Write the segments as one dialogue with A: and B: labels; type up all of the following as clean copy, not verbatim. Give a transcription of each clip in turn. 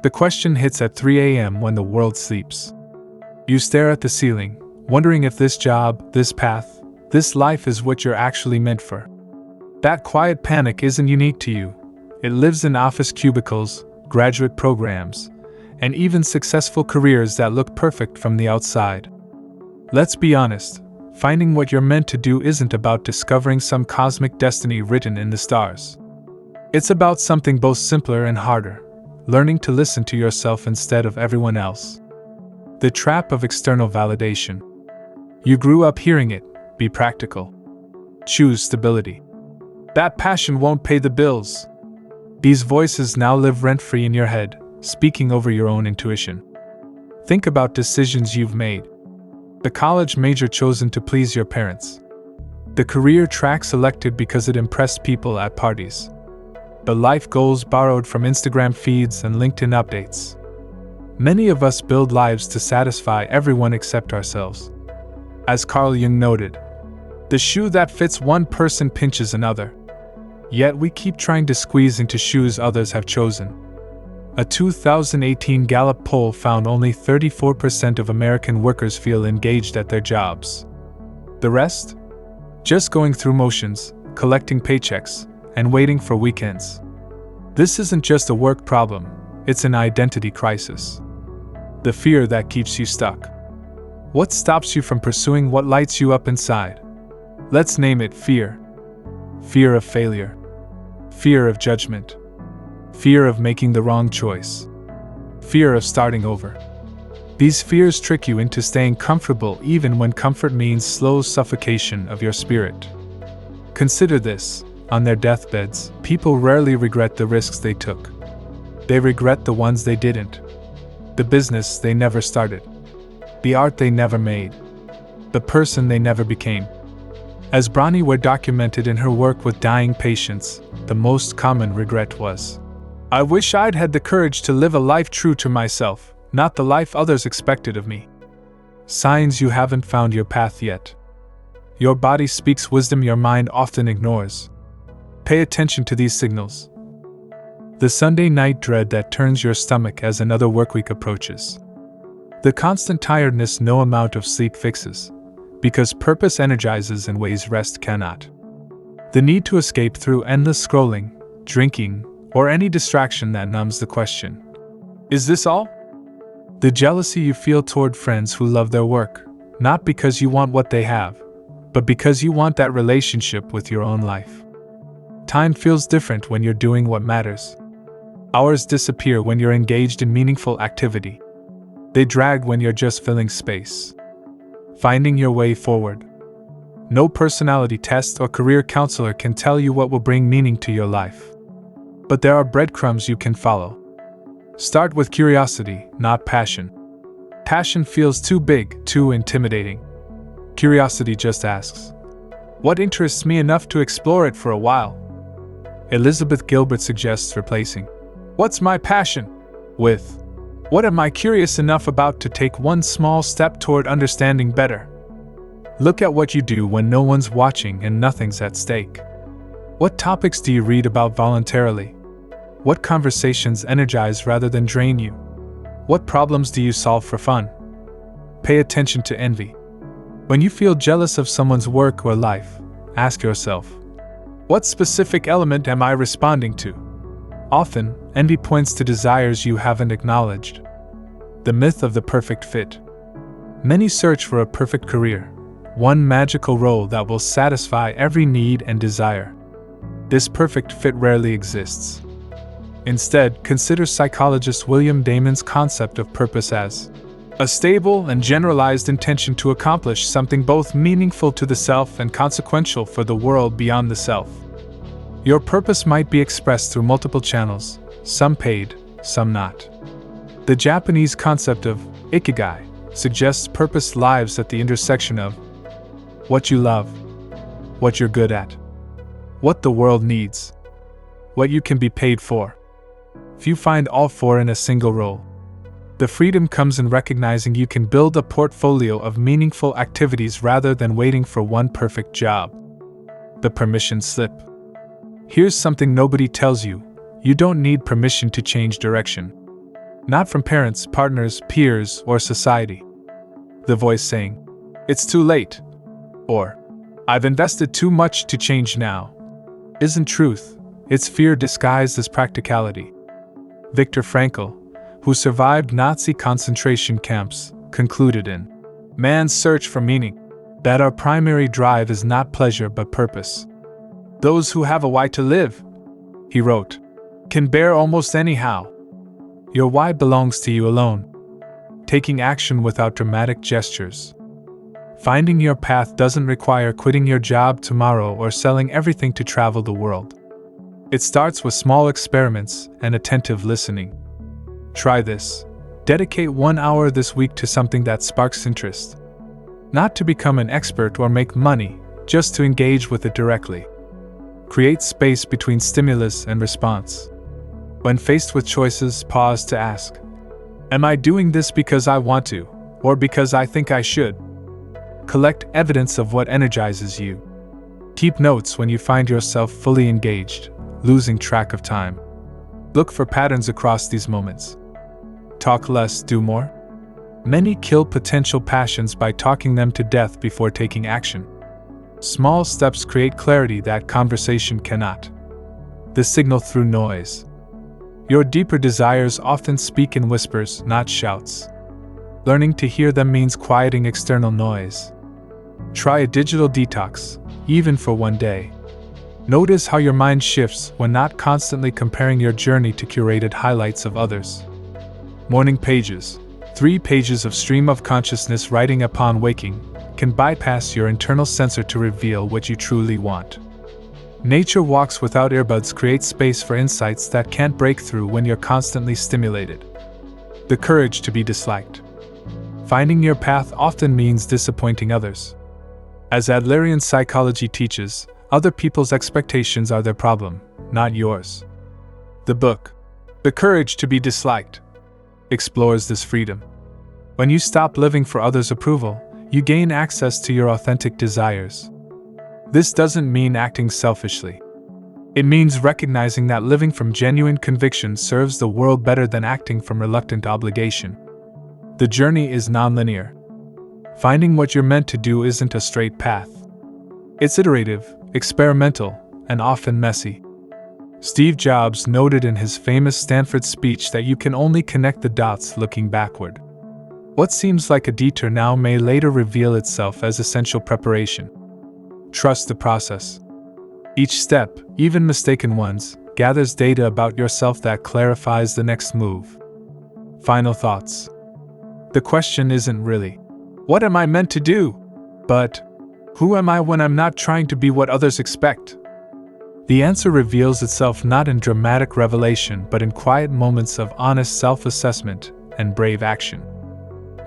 A: The question hits at 3 a.m. when the world sleeps. You stare at the ceiling, wondering if this job, this path, this life is what you're actually meant for. That quiet panic isn't unique to you. It lives in office cubicles, graduate programs, and even successful careers that look perfect from the outside. Let's be honest, finding what you're meant to do isn't about discovering some cosmic destiny written in the stars. It's about something both simpler and harder, learning to listen to yourself instead of everyone else. The trap of external validation. You grew up hearing it: be practical. Choose stability. That passion won't pay the bills. These voices now live rent-free in your head, speaking over your own intuition. Think about decisions you've made. The college major chosen to please your parents. The career track selected because it impressed people at parties. The life goals borrowed from Instagram feeds and LinkedIn updates. Many of us build lives to satisfy everyone except ourselves. As Carl Jung noted, the shoe that fits one person pinches another. Yet we keep trying to squeeze into shoes others have chosen. A 2018 Gallup poll found only 34% of American workers feel engaged at their jobs. The rest? Just going through motions, collecting paychecks, and waiting for weekends. This isn't just a work problem, it's an identity crisis. The fear that keeps you stuck. What stops you from pursuing what lights you up inside? Let's name it fear. Fear of failure. Fear of judgment. Fear of making the wrong choice. Fear of starting over. These fears trick you into staying comfortable even when comfort means slow suffocation of your spirit. Consider this: on their deathbeds, people rarely regret the risks they took. They regret the ones they didn't. The business they never started. The art they never made. The person they never became. As Bronnie Ware documented in her work with dying patients, the most common regret was, "I wish I'd had the courage to live a life true to myself, not the life others expected of me." Signs you haven't found your path yet. Your body speaks wisdom your mind often ignores. Pay attention to these signals. The Sunday night dread that turns your stomach as another workweek approaches. The constant tiredness no amount of sleep fixes, because purpose energizes in ways rest cannot. The need to escape through endless scrolling, drinking, or any distraction that numbs the question, "Is this all?" The jealousy you feel toward friends who love their work, not because you want what they have, but because you want that relationship with your own life. Time feels different when you're doing what matters. Hours disappear when you're engaged in meaningful activity. They drag when you're just filling space. Finding your way forward. No personality test or career counselor can tell you what will bring meaning to your life. But there are breadcrumbs you can follow. Start with curiosity, not passion. Passion feels too big, too intimidating. Curiosity just asks, "What interests me enough to explore it for a while?" Elizabeth Gilbert suggests replacing "What's my passion?" with "What am I curious enough about to take one small step toward understanding better?" Look at what you do when no one's watching and nothing's at stake. What topics do you read about voluntarily? What conversations energize rather than drain you? What problems do you solve for fun? Pay attention to envy. When you feel jealous of someone's work or life, ask yourself, what specific element am I responding to? Often, envy points to desires you haven't acknowledged. The myth of the perfect fit. Many search for a perfect career, one magical role that will satisfy every need and desire. This perfect fit rarely exists. Instead, consider psychologist William Damon's concept of purpose as a stable and generalized intention to accomplish something both meaningful to the self and consequential for the world beyond the self. Your purpose might be expressed through multiple channels, some paid, some not. The Japanese concept of ikigai suggests purpose lives at the intersection of what you love, what you're good at, what the world needs, what you can be paid for. Few find all four in a single role. The freedom comes in recognizing you can build a portfolio of meaningful activities rather than waiting for one perfect job. The permission slip. Here's something nobody tells you: you don't need permission to change direction. Not from parents, partners, peers, or society. The voice saying, "It's too late," or "I've invested too much to change now," isn't truth, it's fear disguised as practicality. Viktor Frankl, who survived Nazi concentration camps, concluded in Man's Search for Meaning that our primary drive is not pleasure but purpose. Those who have a why to live, he wrote, can bear almost anyhow. Your why belongs to you alone. Taking action without dramatic gestures. Finding your path doesn't require quitting your job tomorrow or selling everything to travel the world. It starts with small experiments and attentive listening. Try this. Dedicate 1 hour this week to something that sparks interest. Not to become an expert or make money, just to engage with it directly. Create space between stimulus and response. When faced with choices, pause to ask, am I doing this because I want to, or because I think I should? Collect evidence of what energizes you. Keep notes when you find yourself fully engaged, losing track of time. Look for patterns across these moments. Talk less, do more. Many kill potential passions by talking them to death before taking action. Small steps create clarity that conversation cannot. The signal through noise. Your deeper desires often speak in whispers, not shouts. Learning to hear them means quieting external noise. Try a digital detox, even for 1 day. Notice how your mind shifts when not constantly comparing your journey to curated highlights of others. Morning pages, 3 pages of stream of consciousness writing upon waking, can bypass your internal censor to reveal what you truly want. Nature walks without earbuds create space for insights that can't break through when you're constantly stimulated. The courage to be disliked. Finding your path often means disappointing others. As Adlerian psychology teaches, other people's expectations are their problem, not yours. The book, The Courage to be Disliked, explores this freedom. When you stop living for others' approval, you gain access to your authentic desires. This doesn't mean acting selfishly. It means recognizing that living from genuine conviction serves the world better than acting from reluctant obligation. The journey is nonlinear. Finding what you're meant to do isn't a straight path. It's iterative, experimental, and often messy. Steve Jobs noted in his famous Stanford speech that you can only connect the dots looking backward. What seems like a detour now may later reveal itself as essential preparation. Trust the process. Each step, even mistaken ones, gathers data about yourself that clarifies the next move. Final thoughts. The question isn't really, what am I meant to do? But, who am I when I'm not trying to be what others expect? The answer reveals itself not in dramatic revelation but in quiet moments of honest self-assessment and brave action.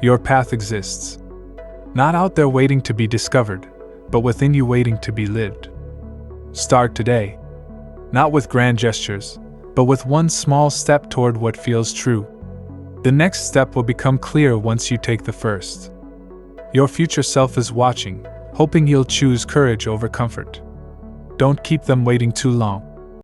A: Your path exists. Not out there waiting to be discovered, but within you waiting to be lived. Start today. Not with grand gestures, but with one small step toward what feels true. The next step will become clear once you take the first. Your future self is watching, hoping you'll choose courage over comfort. Don't keep them waiting too long.